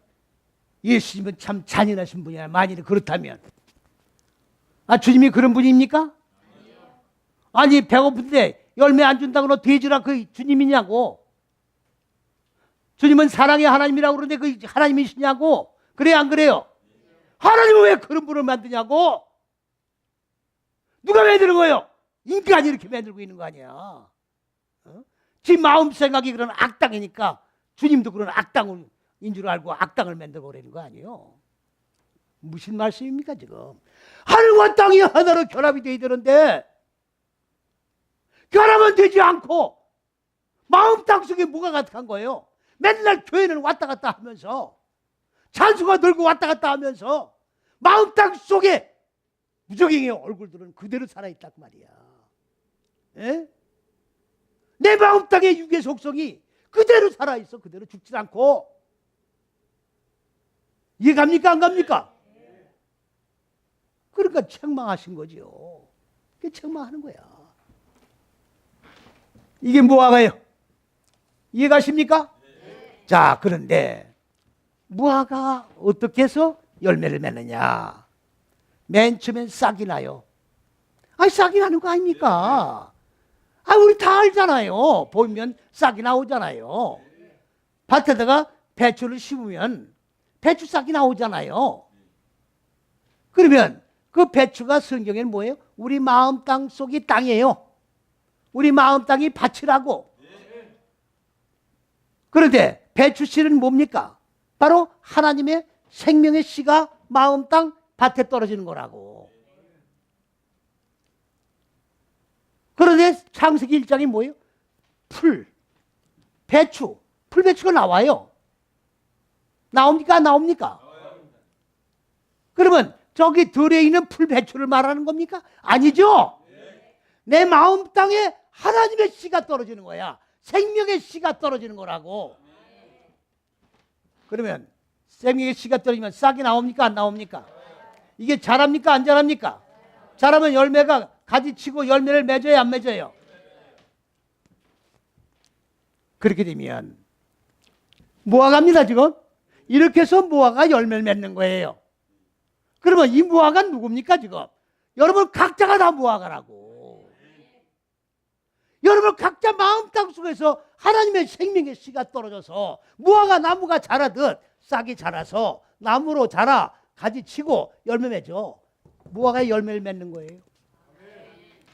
예수님은 참 잔인하신 분이야. 만일 그렇다면. 아, 주님이 그런 분입니까? 아니, 배고픈데 열매 안 준다고 너 돼지라 그 주님이냐고. 주님은 사랑의 하나님이라고 그러는데 그 하나님이시냐고. 그래 안 그래요? 하나님은 왜 그런 분을 만드냐고. 누가 만드는 거예요? 인간이 이렇게 만들고 있는 거 아니야. 어? 지 마음 생각이 그런 악당이니까 주님도 그런 악당인 줄 알고 악당을 만들고 그러는 거 아니에요. 무슨 말씀입니까 지금? 하늘과 땅이 하나로 결합이 돼야 되는데 결합은 되지 않고 마음 땅 속에 뭐가 가득한 거예요? 맨날 교회는 왔다 갔다 하면서 찬수가 늘고 왔다 갔다 하면서 마음 땅 속에 무적행의 얼굴들은 그대로 살아있단 말이야. 에? 내 마음 땅의 육의 속성이 그대로 살아있어. 그대로 죽지 않고. 이해 갑니까? 안 갑니까? 그러니까 책망하신 거죠. 그게 책망하는 거야. 이게 무화과예요. 이해 가십니까? 자, 그런데 무화과가 어떻게 해서 열매를 맺느냐? 맨 처음엔 싹이 나요. 아니, 싹이 나는 거 아닙니까? 아, 우리 다 알잖아요. 보면 싹이 나오잖아요. 밭에다가 배추를 심으면 배추 싹이 나오잖아요. 그러면 그 배추가 성경에는 뭐예요? 우리 마음 땅 속이 땅이에요. 우리 마음 땅이 밭이라고. 그런데 배추 씨는 뭡니까? 바로 하나님의 생명의 씨가 마음 땅 밭에 떨어지는 거라고. 그런데 창세기 1장이 뭐예요? 배추, 풀배추가 나와요. 나옵니까? 안 나옵니까? 그러면 저기 들에 있는 풀배추를 말하는 겁니까? 아니죠. 내 마음 땅에 하나님의 씨가 떨어지는 거야. 생명의 씨가 떨어지는 거라고. 그러면 생명의 씨가 떨어지면 싹이 나옵니까? 안 나옵니까? 이게 자랍니까? 안 자랍니까? 자라면 열매가 가지치고 열매를 맺어요? 안 맺어요? 그렇게 되면 무화과입니다. 지금 이렇게 해서 무화과 열매를 맺는 거예요. 그러면 이 무화과는 누굽니까? 지금 여러분 각자가 다 무화과라고. 여러분 각자 마음 땅 속에서 하나님의 생명의 씨가 떨어져서 무화과 나무가 자라듯 싹이 자라서 나무로 자라 가지치고 열매 맺어. 무화과의 열매를 맺는 거예요.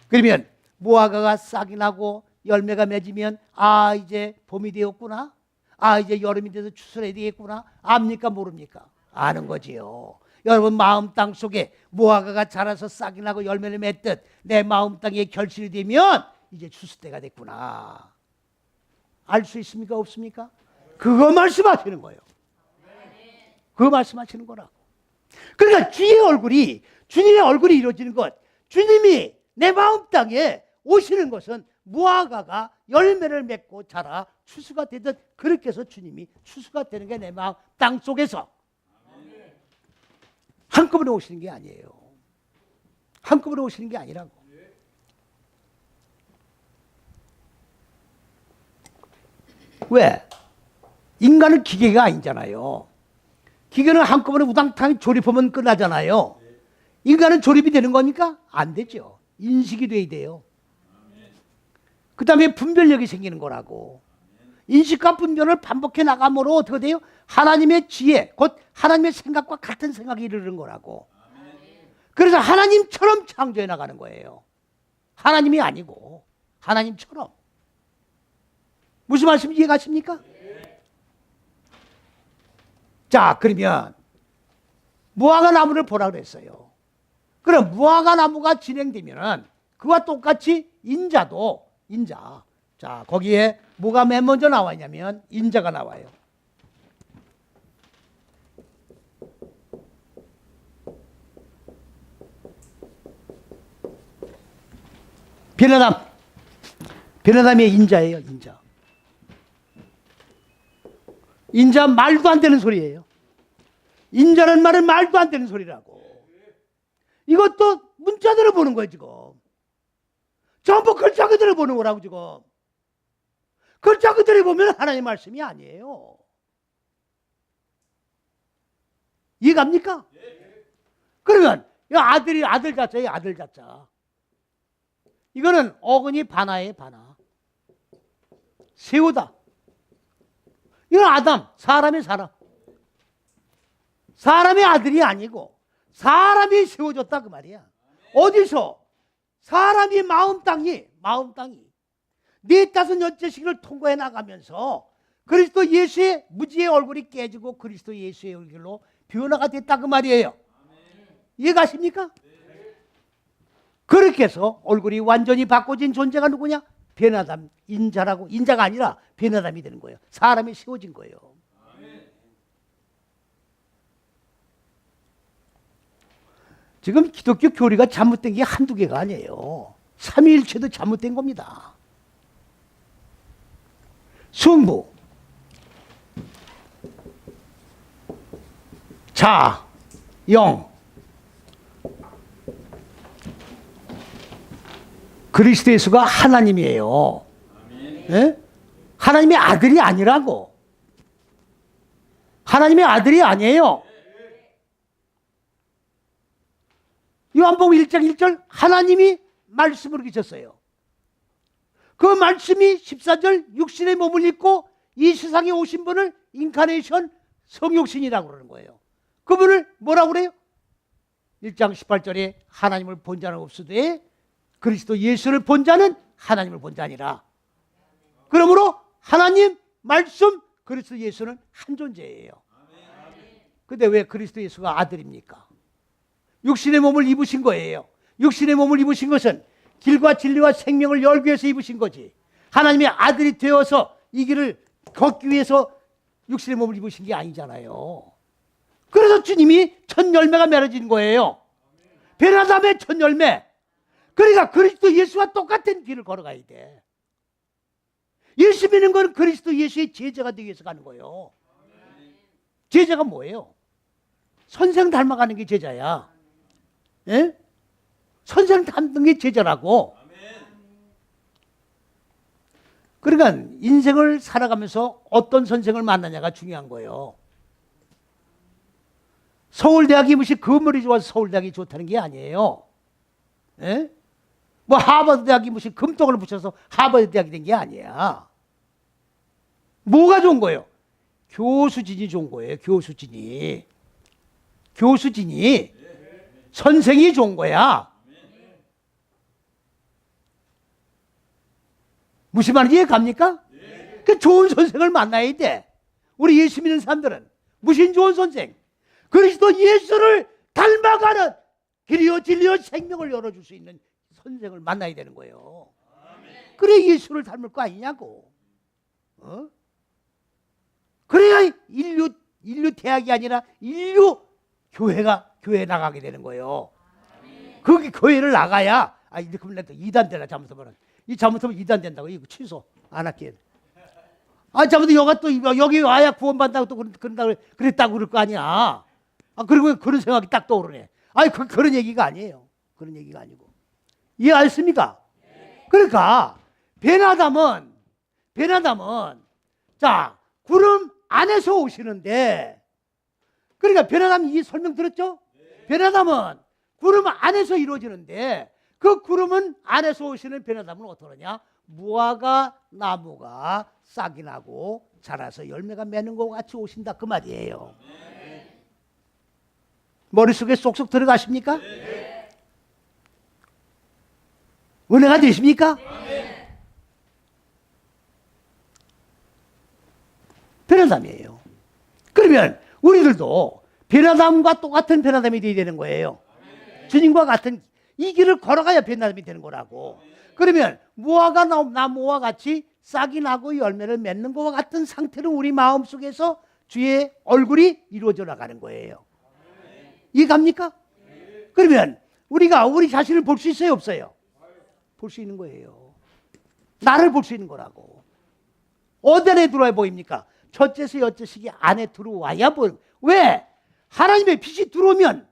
그러면 무화과가 싹이 나고 열매가 맺으면 아, 이제 봄이 되었구나. 아, 이제 여름이 돼서 추수해야 되겠구나. 압니까? 모릅니까? 아는 거지요. 여러분 마음 땅 속에 무화과가 자라서 싹이 나고 열매를 맺듯 내 마음 땅에 결실이 되면 이제 추수 때가 됐구나. 알 수 있습니까? 없습니까? 그거 말씀하시는 거예요. 그거 말씀하시는 거라고. 그러니까 주님의 얼굴이 이루어지는 것, 주님이 내 마음 땅에 오시는 것은 무화과가 열매를 맺고 자라 추수가 되듯 그렇게 해서 주님이 추수가 되는 게 내 마음 땅 속에서 한꺼번에 오시는 게 아니에요. 한꺼번에 오시는 게 아니라고. 왜? 인간은 기계가 아니잖아요. 기계는 한꺼번에 우당탕 조립하면 끝나잖아요. 인간은 조립이 되는 겁니까? 안 되죠. 인식이 돼야 돼요. 그 다음에 분별력이 생기는 거라고. 인식과 분별을 반복해 나감으로 어떻게 돼요? 하나님의 지혜, 곧 하나님의 생각과 같은 생각이 이르는 거라고. 그래서 하나님처럼 창조해 나가는 거예요. 하나님이 아니고 하나님처럼. 무슨 말씀인지 이해가십니까? 자, 그러면 무화과 나무를 보라 그랬어요. 그럼 무화과 나무가 진행되면은 그와 똑같이 인자도 인자. 자, 거기에 뭐가 맨 먼저 나와 있냐면 인자가 나와요. 베네담이 인자예요. 인자. 인자 말도 안 되는 소리예요. 인자는 말은 말도 안 되는 소리라고. 이것도 문자대로 보는 거예요. 지금 전부 글자 그대로 보는 거라고. 지금 글자 그대로 보면 하나님의 말씀이 아니에요. 이해갑니까? 그러면 이 아들 자자예요. 아들 자자. 이거는 어근이 바나예요. 바나. 세우다. 이건 아담, 사람의 사람. 사람의 아들이 아니고 사람이 세워졌다 그 말이야. 어디서? 사람이 마음 땅이 네 다섯 년째 시기를 통과해 나가면서 그리스도 예수의 무지의 얼굴이 깨지고 그리스도 예수의 얼굴로 변화가 됐다 그 말이에요. 이해가십니까? 그렇게 해서 얼굴이 완전히 바꿔진 존재가 누구냐? 베나담, 인자라고. 인자가 아니라 베나담이 되는 거예요. 사람이 세워진 거예요. 지금 기독교 교리가 잘못된 게 한두 개가 아니에요. 삼위일체도 잘못된 겁니다. 성부, 자, 영. 그리스도 예수가 하나님이에요. 예? 하나님의 아들이 아니라고. 하나님의 아들이 아니에요. 요한복음 1장 1절 하나님이 말씀으로 계셨어요. 그 말씀이 14절 육신의 몸을 입고 이 세상에 오신 분을 인카네이션 성육신이라고 그러는 거예요. 그분을 뭐라고 그래요? 1장 18절에 하나님을 본 자는 없으되 그리스도 예수를 본 자는 하나님을 본 자니라. 그러므로 하나님, 말씀, 그리스도 예수는 한 존재예요. 근데 왜 그리스도 예수가 아들입니까? 육신의 몸을 입으신 거예요. 육신의 몸을 입으신 것은 길과 진리와 생명을 열기 위해서 입으신 거지. 하나님의 아들이 되어서 이 길을 걷기 위해서 육신의 몸을 입으신 게 아니잖아요. 그래서 주님이 첫 열매가 맺어진 거예요. 베나담의 첫 열매. 그러니까 그리스도 예수와 똑같은 길을 걸어가야 돼. 예수 믿는 건 그리스도 예수의 제자가 되기 위해서 가는 거예요. 제자가 뭐예요? 선생 닮아가는 게 제자야. 예? 선생 닮는 게 제자라고. 그러니까 인생을 살아가면서 어떤 선생을 만나냐가 중요한 거예요. 서울대학이 무슨 건물이 좋아서 서울대학이 좋다는 게 아니에요. 예? 뭐 하버드대학이 무슨 금덩어를 붙여서 하버드대학이 된 게 아니야. 뭐가 좋은 거예요? 교수진이 좋은 거예요. 교수진이. 교수진이. 선생이 좋은 거야. 무슨 말인지 이해갑니까? 그 좋은 선생을 만나야 돼. 우리 예수 믿는 사람들은 무슨 좋은 선생? 그리스도 예수를 닮아가는 길이요 진리요 생명을 열어줄 수 있는 선생을 만나야 되는 거예요. 그래 예수를 닮을 거 아니냐고. 어? 그래야 인류 대학이 아니라 인류 교회 나가게 되는 거예요. 거기 교회를 나가야 이렇게 하면 이단 되나 잘못하면 이 잘못하면 이단 된다고. 이거 취소 안 할게. 잘못하면 여가 또 여기 와야 구원받는다고 또 그랬다고 그럴 거 아니야. 그리고 그런 생각이 딱 떠오르네. 그런 얘기가 아니에요. 그런 얘기가 아니고. 이해하셨습니까? 그러니까 베나담은 자 구름 안에서 오시는데, 그러니까 베나담 이 설명 들었죠? 베나담은 구름 안에서 이루어지는데 그 구름은 안에서 오시는 베나담은 어떠느냐? 무화과 나무가 싹이 나고 자라서 열매가 맺는 것 같이 오신다 그 말이에요. 머릿속에 쏙쏙 들어가십니까? 은혜가 되십니까? 베나담이에요. 그러면 우리들도 베나담과 똑같은 베나담이 되어야 되는 거예요. 주님과 같은 이 길을 걸어가야 베나담이 되는 거라고. 그러면 무화과 나무와 같이 싹이 나고 열매를 맺는 것과 같은 상태로 우리 마음속에서 주의 얼굴이 이루어져 나가는 거예요. 이해갑니까? 그러면 우리가 우리 자신을 볼 수 있어요 없어요? 볼 수 있는 거예요. 나를 볼 수 있는 거라고. 어디 안에 들어와 보입니까? 첫째서 여째식이 안에 들어와야 보여. 왜? 하나님의 빛이 들어오면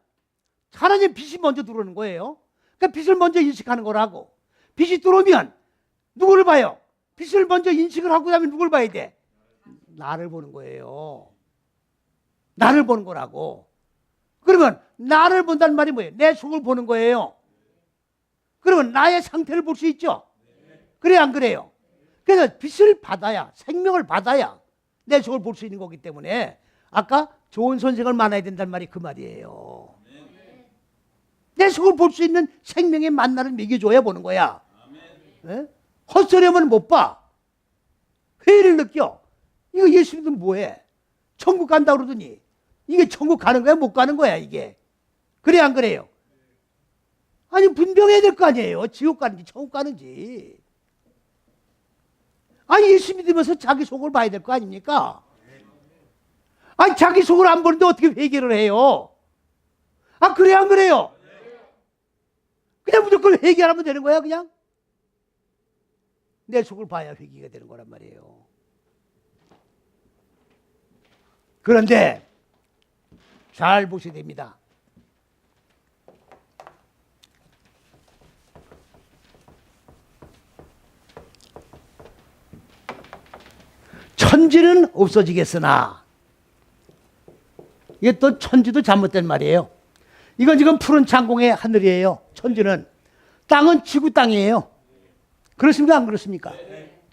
하나님의 빛이 먼저 들어오는 거예요. 그러니까 빛을 먼저 인식하는 거라고. 빛이 들어오면 누구를 봐요? 빛을 먼저 인식을 하고 나면 누굴 봐야 돼? 나를 보는 거예요. 나를 보는 거라고. 그러면 나를 본다는 말이 뭐예요? 내 속을 보는 거예요. 그러면 나의 상태를 볼 수 있죠? 그래 안 그래요? 그래서 빛을 받아야, 생명을 받아야 내 속을 볼 수 있는 거기 때문에 아까 좋은 선생을 만나야 된다는 말이 그 말이에요. 내 속을 볼 수 있는 생명의 만나를 먹여줘야 보는 거야. 네? 헛소리하면 못 봐. 회의를 느껴. 이거 예수 믿으면 뭐해? 천국 간다 그러더니 이게 천국 가는 거야 못 가는 거야 이게. 그래 안 그래요? 아니 분명해야 될 거 아니에요. 지옥 가는지 천국 가는지. 예수 믿으면서 자기 속을 봐야 될 거 아닙니까? 자기 속을 안 보는데 어떻게 회개를 해요? 그래 안 그래요? 그냥 무조건 회개하면 되는 거야 그냥? 내 속을 봐야 회개가 되는 거란 말이에요. 그런데 잘 보셔야 됩니다. 천지는 없어지겠으나, 이게 또 천지도 잘못된 말이에요. 이건 지금 푸른 창공의 하늘이에요. 천지는. 땅은 지구 땅이에요. 그렇습니까? 안 그렇습니까?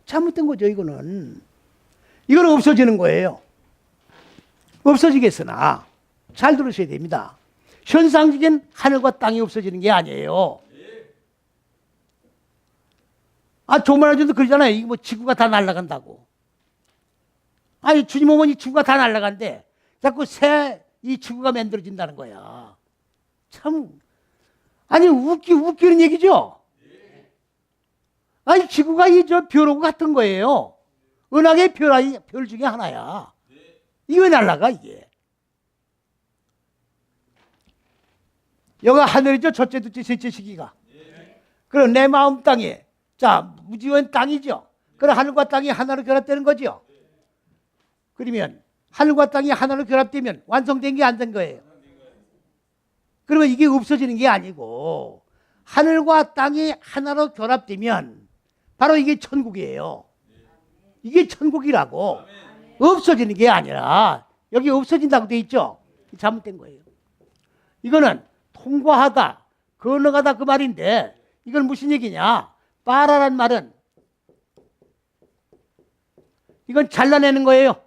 잘못된 거죠, 이거는. 이건 없어지는 거예요. 없어지겠으나, 잘 들으셔야 됩니다. 현상적인 하늘과 땅이 없어지는 게 아니에요. 조만아저도 그러잖아요. 이거 뭐 지구가 다 날아간다고. 아니, 주님 어머니 지구가 다 날아간대. 자꾸 이 지구가 만들어진다는 거야. 참, 아니, 웃기는 얘기죠? 아니, 지구가 별하고 같은 거예요. 은하계 별 중에 하나야. 이게 왜 날아가, 이게? 여기가 하늘이죠? 첫째, 둘째, 셋째 시기가. 그럼 내 마음 땅에, 자, 무지원 땅이죠? 그럼 하늘과 땅이 하나로 결합되는 거죠? 그러면 하늘과 땅이 하나로 결합되면 완성된 게 안 된 거예요. 그러면 이게 없어지는 게 아니고 하늘과 땅이 하나로 결합되면 바로 이게 천국이에요. 이게 천국이라고. 없어지는 게 아니라 여기 없어진다고 돼 있죠? 잘못된 거예요. 이거는 통과하다, 건너가다 그 말인데 이건 무슨 얘기냐? 빠라란 말은 이건 잘라내는 거예요.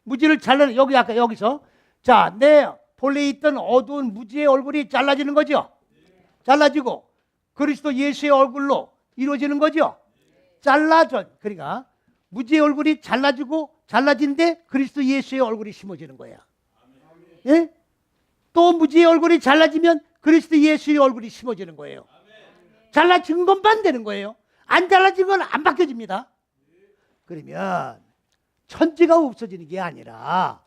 무지를 잘라내. 여기 아까 여기서 자, 내 본래 있던 어두운 무지의 얼굴이 잘라지는 거죠. 잘라지고 그리스도 예수의 얼굴로 이루어지는 거죠. 그러니까 무지의 얼굴이 잘라진데 그리스도 예수의 얼굴이 심어지는 거야. 예? 또 무지의 얼굴이 잘라지면 그리스도 예수의 얼굴이 심어지는 거예요. 잘라진 것만 되는 거예요. 안 잘라진 건 안 바뀌어집니다. 그러면 천지가 없어지는 게 아니라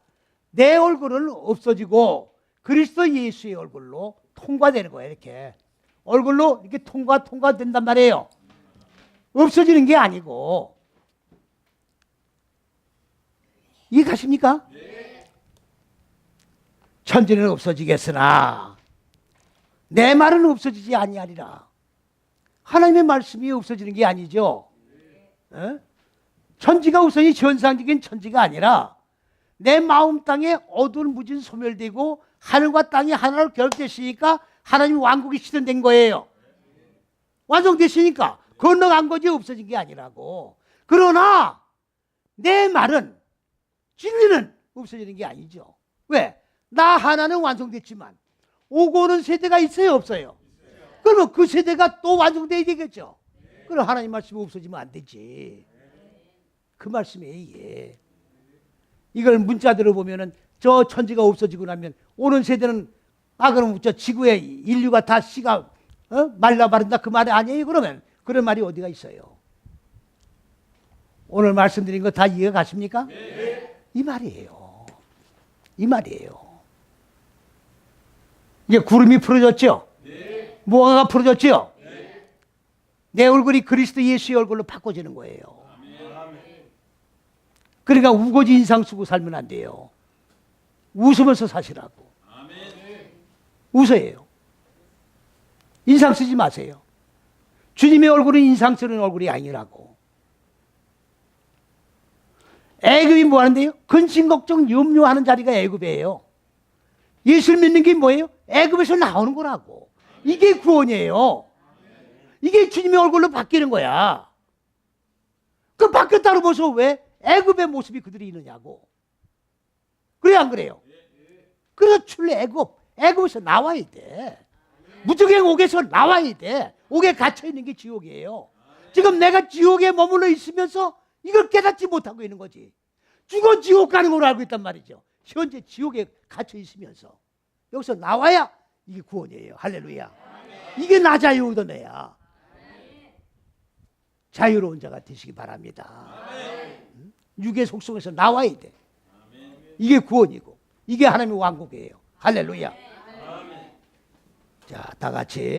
내 얼굴은 없어지고 그리스도 예수의 얼굴로 통과되는 거예요. 이렇게 얼굴로 이렇게 통과된단 말이에요. 없어지는 게 아니고. 이해가십니까? 천지는 없어지겠으나 내 말은 없어지지 아니하리라. 하나님의 말씀이 없어지는 게 아니죠. 에? 천지가 우선이 현상적인 천지가 아니라 내 마음 땅에 어두운 무진 소멸되고 하늘과 땅이 하나로 결합됐으니까 하나님 왕국이 실현된 거예요. 완성됐으니까 건너간 거지 없어진 게 아니라고. 그러나 내 말은, 진리는 없어지는 게 아니죠. 왜? 나 하나는 완성됐지만 오고 오는 세대가 있어요, 없어요? 그러면 그 세대가 또 완성돼야 되겠죠. 그럼 하나님 말씀이 없어지면 안 되지. 그 말씀이에요, 이게. 이걸 문자대로 보면은 저 천지가 없어지고 나면 오는 세대는 그럼 저 지구의 인류가 다 씨가 말라바른다 그 말이 아니에요? 그러면 그런 말이 어디가 있어요? 오늘 말씀드린 거 다 이해가 가십니까? 네. 이 말이에요. 이 말이에요. 이제 구름이 풀어졌죠? 네. 무화과가 풀어졌죠? 네. 내 얼굴이 그리스도 예수의 얼굴로 바꿔지는 거예요. 그러니까 우거지 인상 쓰고 살면 안 돼요. 웃으면서 사시라고. 웃어요. 인상 쓰지 마세요. 주님의 얼굴은 인상 쓰는 얼굴이 아니라고. 애굽이 뭐 하는데요? 근심 걱정 염려하는 자리가 애굽이에요. 예수를 믿는 게 뭐예요? 애굽에서 나오는 거라고. 이게 구원이에요. 이게 주님의 얼굴로 바뀌는 거야. 그 바뀌었다고 보소. 왜? 애굽의 모습이 그들이 있느냐고. 그래 안 그래요? 그래서 출래 애굽에서 나와야 돼. 무적행 옥에서 나와야 돼. 옥에 갇혀있는 게 지옥이에요. 지금 내가 지옥에 머물러 있으면서 이걸 깨닫지 못하고 있는 거지. 죽어 지옥 가는 걸로 알고 있단 말이죠. 현재 지옥에 갇혀 있으면서 여기서 나와야 이게 구원이에요. 할렐루야. 이게 나 자유 얻어내야 자유로운 자가 되시기 바랍니다. 육의 속성에서 나와야 돼. 이게 구원이고 이게 하나님의 왕국이에요. 할렐루야. 자, 다 같이